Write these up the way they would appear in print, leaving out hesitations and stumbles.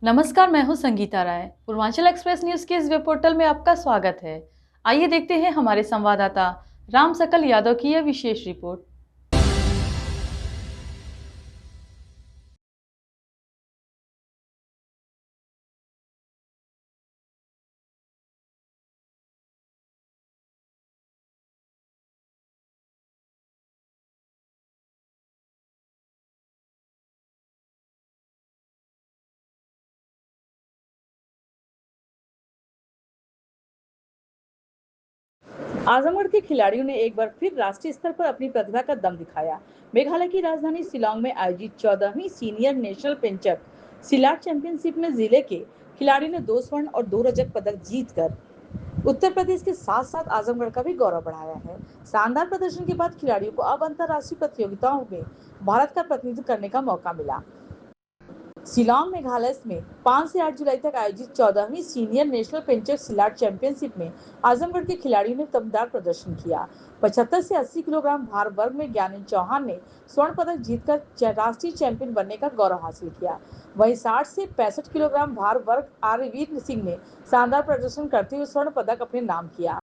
नमस्कार, मैं हूं संगीता राय। पूर्वांचल एक्सप्रेस न्यूज के इस वेब पोर्टल में आपका स्वागत है। आइए देखते हैं हमारे संवाददाता राम सकल यादव की यह विशेष रिपोर्ट। आजमगढ़ के खिलाड़ियों ने एक बार फिर राष्ट्रीय स्तर पर अपनी प्रतिभा का दम दिखाया। मेघालय की राजधानी शिलांग में आयोजित 14वीं सीनियर नेशनल पेंचक सिलाट चैंपियनशिप में जिले के खिलाड़ियों ने 2 स्वर्ण और 2 रजत पदक जीतकर उत्तर प्रदेश के साथ साथ आजमगढ़ का भी गौरव बढ़ाया है। शानदार प्रदर्शन के बाद खिलाड़ियों को अब अंतर्राष्ट्रीय प्रतियोगिताओं में भारत का प्रतिनिधित्व करने का मौका मिला। शिलांग मेघालय में 5 से 8 जुलाई तक आयोजित 14वीं सीनियर नेशनल पेंचक सिलाट चैंपियनशिप में आजमगढ़ के खिलाड़ियों ने दमदार प्रदर्शन किया। 75 से 80 किलोग्राम भार वर्ग में ज्ञानेंद्र चौहान ने स्वर्ण पदक जीतकर राष्ट्रीय चैंपियन बनने का गौरव हासिल किया। वहीं 60 से 65 किलोग्राम भार वर्ग आर्यवीर सिंह ने शानदार प्रदर्शन करते हुए स्वर्ण पदक अपने नाम किया।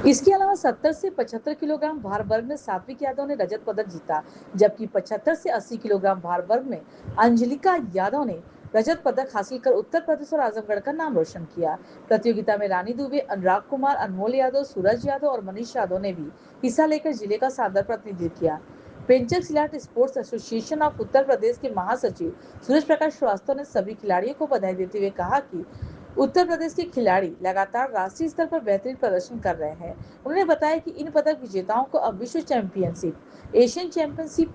इसके अलावा 70 से 75 किलोग्राम भार वर्ग में सात्विक यादव ने रजत पदक जीता, जबकि 75 से 80 किलोग्राम भार वर्ग में अंजलिका यादव ने रजत पदक हासिल कर उत्तर प्रदेश और आजमगढ़ का नाम रोशन किया। प्रतियोगिता में रानी दुबे, अनुराग कुमार, अनमोल यादव, सूरज यादव और मनीष यादव ने भी हिस्सा लेकर जिले का शानदार प्रतिनिधित्व किया। पेंचक सिलाट sports association of Uttar Pradesh के महासचिव सूरज प्रकाश श्रीवास्तव ने सभी खिलाड़ियों को बधाई देते हुए कहा कि उत्तर प्रदेश के खिलाड़ी लगातार राष्ट्रीय स्तर पर बेहतरीन प्रदर्शन कर रहे हैं। उन्होंने बताया कि इन पदक विजेताओं को अब विश्व चैंपियनशिप, एशियन चैंपियनशिप,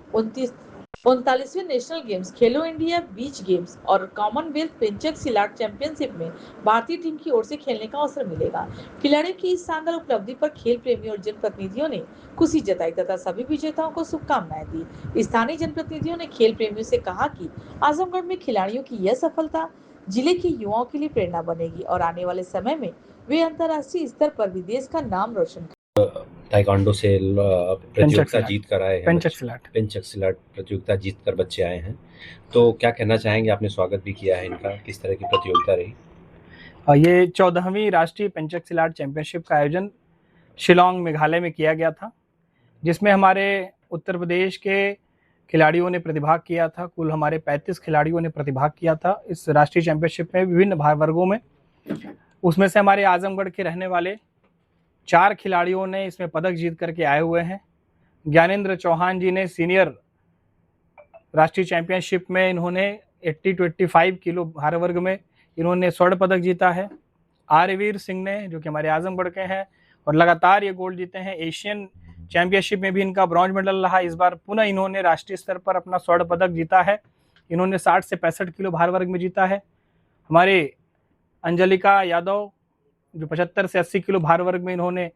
39वें national games, Khelo India beach games और कॉमनवेल्थ पेंचक सिलाट चैंपियनशिप में भारतीय टीम की ओर से खेलने का अवसर मिलेगा। खिलाड़ियों की इस शानदार उपलब्धि पर खेल प्रेमी और जनप्रतिनिधियों ने खुशी जताई तथा सभी विजेताओं को शुभकामनाएं दी। स्थानीय जनप्रतिनिधियों ने खेल प्रेमियों से कहा कि आजमगढ़ में खिलाड़ियों की यह सफलता जिले के युवाओं के लिए प्रेरणा बनेगी और आने वाले समय में वे अंतर्राष्ट्रीय स्तर पर भी देश का नाम रोशन ताइक्वांडो से प्रतियोगिता जीत कर आए हैं। पेंचक सिलाट प्रतियोगिता जीत कर बच्चे आए हैं, तो क्या कहना चाहेंगे? आपने स्वागत भी किया है इनका, किस तरह की प्रतियोगिता रही? ये 14वीं राष्ट्रीय पेंचक सिलाट चैंपियनशिप का आयोजन शिलांग मेघालय में किया गया था, जिसमें हमारे उत्तर प्रदेश के खिलाड़ियों ने प्रतिभाग किया था। कुल हमारे 35 खिलाड़ियों ने प्रतिभाग किया था इस राष्ट्रीय चैंपियनशिप में विभिन्न भार वर्गों में। उसमें से हमारे आजमगढ़ के रहने वाले 4 खिलाड़ियों ने इसमें पदक जीत करके आए हुए हैं। ज्ञानेंद्र चौहान जी ने सीनियर राष्ट्रीय चैंपियनशिप में इन्होंने 80 to 85 किलो भार वर्ग में इन्होंने स्वर्ण पदक जीता है। आर्यवीर सिंह ने, जो कि हमारे आजमगढ़ के हैं और लगातार ये गोल्ड जीते हैं, एशियन चैंपियनशिप में भी इनका ब्रॉन्ज मेडल रहा। इस बार पुनः इन्होंने राष्ट्रीय स्तर पर अपना स्वर्ण पदक जीता है। इन्होंने 60 से 65 किलो भार वर्ग में जीता है। हमारे अंजलिका यादव जो 75 से 80 किलो भार वर्ग में इन्होंने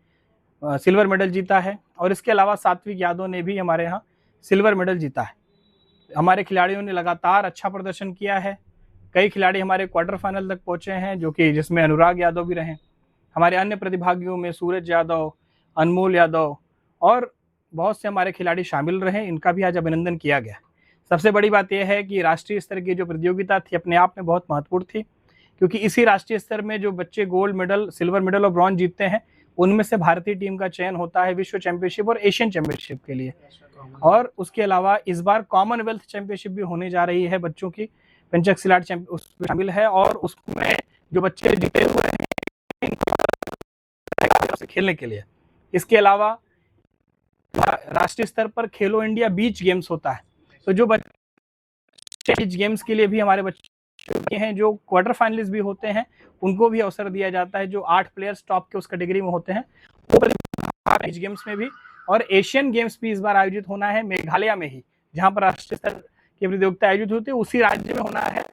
सिल्वर मेडल जीता है, और इसके अलावा सात्विक यादव ने भी हमारे यहाँ सिल्वर मेडल जीता है। हमारे खिलाड़ियों ने लगातार अच्छा प्रदर्शन किया है। कई खिलाड़ी हमारे क्वार्टर फाइनल तक पहुंचे हैं, जो कि जिसमें अनुराग यादव भी रहे। हमारे अन्य प्रतिभागियों में सूरज यादव, अनमोल यादव और बहुत से हमारे खिलाड़ी शामिल रहे। इनका भी आज अभिनंदन किया गया। सबसे बड़ी बात यह है कि राष्ट्रीय स्तर की जो प्रतियोगिता थी अपने आप में बहुत महत्वपूर्ण थी, क्योंकि इसी राष्ट्रीय स्तर में जो बच्चे गोल्ड मेडल, सिल्वर मेडल और ब्रॉन्ज जीतते हैं, उनमें से भारतीय टीम का चयन होता है विश्व चैंपियनशिप और एशियन चैंपियनशिप के लिए। और उसके अलावा इस बार कॉमनवेल्थ चैंपियनशिप भी होने जा रही है बच्चों की, पेंचक सिलाट उसमें शामिल है, और उसमें जो बच्चे जीते हुए हैं खेलने के लिए। इसके अलावा राष्ट्रीय स्तर पर खेलो इंडिया बीच गेम्स होता है, तो जो बच्चे बीच गेम्स के लिए भी हमारे बच्चे हैं, जो क्वार्टर फाइनलिस्ट भी होते हैं, उनको भी अवसर दिया जाता है। जो 8 प्लेयर्स टॉप के उस कैटेगरी में होते हैं, वो बीच गेम्स में भी। और एशियन गेम्स भी इस बार आयोजित होना है मेघालय में ही, जहां पर राष्ट्रीय स्तर की प्रतियोगिता आयोजित होती है, उसी राज्य में होना है।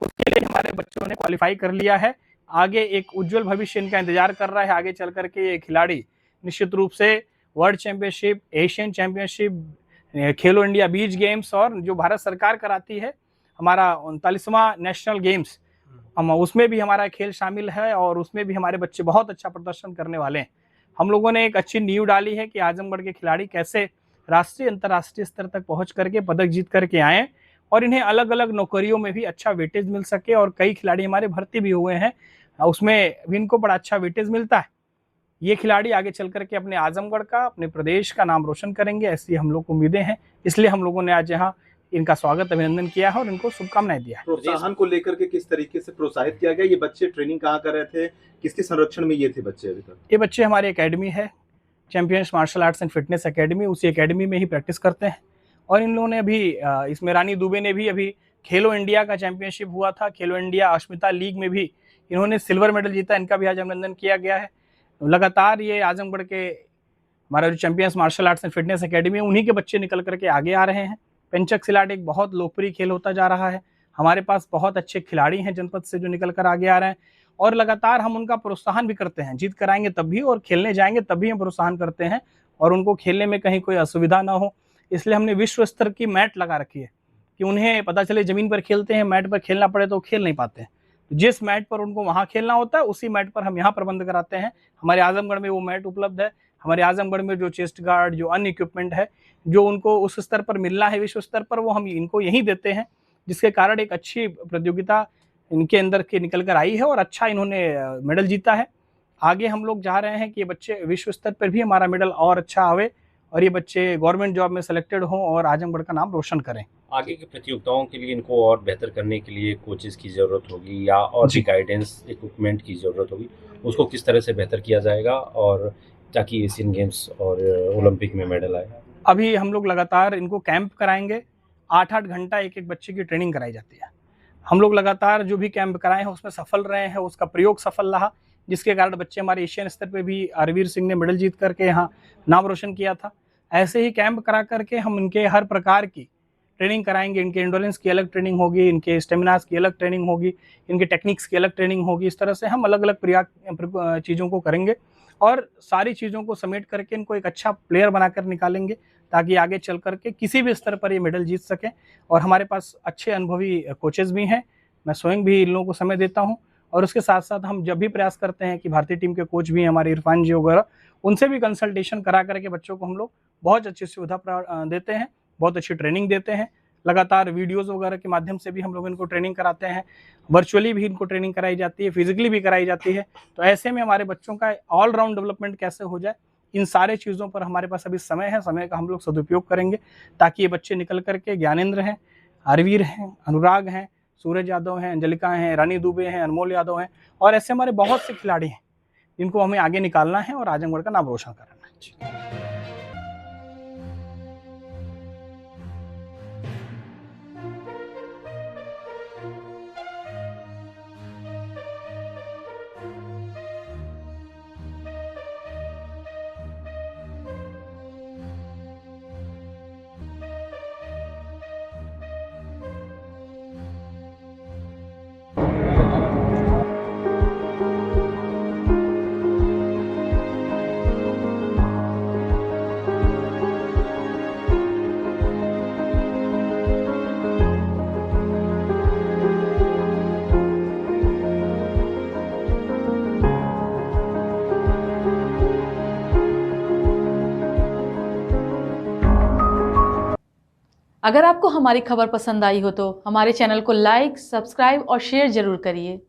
उसके लिए हमारे बच्चों ने क्वालिफाई कर लिया है। आगे एक उज्जवल भविष्य इनका इंतजार कर रहा है। आगे चल करके ये खिलाड़ी निश्चित रूप से वर्ल्ड चैंपियनशिप, एशियन चैंपियनशिप, खेलो इंडिया बीच गेम्स और जो भारत सरकार कराती है हमारा 39वां नेशनल गेम्स, हम उसमें भी हमारा खेल शामिल है, और उसमें भी हमारे बच्चे बहुत अच्छा प्रदर्शन करने वाले हैं। हम लोगों ने एक अच्छी नींव डाली है कि आजमगढ़ के खिलाड़ी कैसे राष्ट्रीय अंतर्राष्ट्रीय स्तर तक पहुंच करके पदक जीत करके आए, और इन्हें अलग अलग नौकरियों में भी अच्छा वेटेज मिल सके। और कई खिलाड़ी हमारे भर्ती भी हुए हैं, उसमें भी इनको बड़ा अच्छा वेटेज मिलता है। ये खिलाड़ी आगे चल करके अपने आजमगढ़ का, अपने प्रदेश का नाम रोशन करेंगे, ऐसी हम लोग को उम्मीदें हैं। इसलिए हम लोगों ने आज यहाँ इनका स्वागत, अभिनंदन किया है और इनको शुभकामनाएं दिया है। प्रोत्साहन को लेकर के किस तरीके से प्रोत्साहित किया गया? ये बच्चे ट्रेनिंग कहाँ कर रहे थे, किसके संरक्षण में ये थे बच्चे अभी तक? ये बच्चे हमारी एकेडमी है, champions martial arts and fitness academy, उसी एकेडमी में ही प्रैक्टिस करते हैं। और इन लोगों ने अभी इसमें रानी दुबे ने भी अभी खेलो इंडिया का चैंपियनशिप हुआ था, खेलो इंडिया अश्मिता लीग में भी इन्होंने सिल्वर मेडल जीता, इनका भी आज अभिनंदन किया गया है। लगातार ये आजमगढ़ के हमारा जो champions martial arts and fitness academy, उन्हीं के बच्चे निकल करके आगे आ रहे हैं। पेंचक सिलाट एक बहुत लोकप्रिय खेल होता जा रहा है, हमारे पास बहुत अच्छे खिलाड़ी हैं जनपद से जो निकल कर आगे आ रहे हैं, और लगातार हम उनका प्रोत्साहन भी करते हैं। जीत कराएंगे तब भी और खेलने जाएंगे तब भी हम प्रोत्साहन करते हैं, और उनको खेलने में कहीं कोई असुविधा ना हो, इसलिए हमने विश्व स्तर की मैट लगा रखी है कि उन्हें पता चले ज़मीन पर खेलते हैं, मैट पर खेलना पड़े तो खेल नहीं पाते हैं। जिस मैट पर उनको वहाँ खेलना होता है उसी मैट पर हम यहाँ प्रबंध कराते हैं। हमारे आजमगढ़ में वो मैट उपलब्ध है। हमारे आजमगढ़ में जो चेस्ट गार्ड, जो अन्य इक्विपमेंट है, जो उनको उस स्तर पर मिलना है विश्व स्तर पर, वो हम इनको यहीं देते हैं, जिसके कारण एक अच्छी प्रतियोगिता इनके अंदर के निकल कर आई है और अच्छा इन्होंने मेडल जीता है। आगे हम लोग जा रहे हैं कि ये बच्चे विश्व स्तर पर भी हमारा मेडल और अच्छा आवे और ये बच्चे गवर्नमेंट जॉब में सेलेक्टेड हों और आजमगढ़ का नाम रोशन करें। आगे की प्रतियोगिताओं के लिए इनको और बेहतर करने के लिए कोचेस की ज़रूरत होगी या और भी गाइडेंस, इक्विपमेंट की ज़रूरत होगी, उसको किस तरह से बेहतर किया जाएगा और ताकि एशियन गेम्स और ओलंपिक में मेडल आए? अभी हम लोग लगातार इनको कैंप कराएंगे, 8-8 घंटा एक एक बच्चे की ट्रेनिंग कराई जाती है। हम लोग लगातार जो भी कैंप कराए हैं उसमें सफल रहे हैं, उसका प्रयोग सफल रहा, जिसके कारण बच्चे हमारे एशियन स्तर पे भी आरवीर सिंह ने मेडल जीत करके यहाँ नाम रोशन किया था। ऐसे ही कैंप करा करके हम इनके हर प्रकार की ट्रेनिंग कराएंगे। इनके एंडोरेंस की अलग ट्रेनिंग होगी, इनके स्टेमिनास की अलग ट्रेनिंग होगी, इनके टेक्निक्स की अलग ट्रेनिंग होगी। इस तरह से हम अलग अलग चीज़ों को करेंगे और सारी चीज़ों को समेट करके इनको एक अच्छा प्लेयर बनाकर निकालेंगे, ताकि आगे चल करके किसी भी स्तर पर ये मेडल जीत सकें। और हमारे पास अच्छे अनुभवी कोचेज़ भी हैं, मैं स्वयं भी इन लोगों को समय देता हूँ। और उसके साथ साथ हम जब भी प्रयास करते हैं कि भारतीय टीम के कोच भी हैं हमारे इरफान जी वगैरह, उनसे भी कंसल्टेशन करा करके बच्चों को हम लोग बहुत अच्छी सुविधा देते हैं, बहुत अच्छी ट्रेनिंग देते हैं। लगातार वीडियोज़ वगैरह के माध्यम से भी हम लोग इनको ट्रेनिंग कराते हैं, वर्चुअली भी इनको ट्रेनिंग कराई जाती है, फिजिकली भी कराई जाती है। तो ऐसे में हमारे बच्चों का ऑल राउंड डेवलपमेंट कैसे हो जाए, इन सारे चीज़ों पर हमारे पास अभी समय है, समय का हम लोग सदुपयोग करेंगे, ताकि ये बच्चे निकल करके ज्ञानेंद्र हैं, आरवीर हैं, अनुराग हैं, सूरज यादव हैं, अंजलिका हैं, रानी दुबे हैं, अनमोल यादव हैं, और ऐसे हमारे बहुत से खिलाड़ी हैं जिनको हमें आगे निकालना है और आजमगढ़ का नाम रोशन कराना है। अगर आपको हमारी खबर पसंद आई हो तो हमारे चैनल को लाइक, सब्सक्राइब और शेयर जरूर करिए।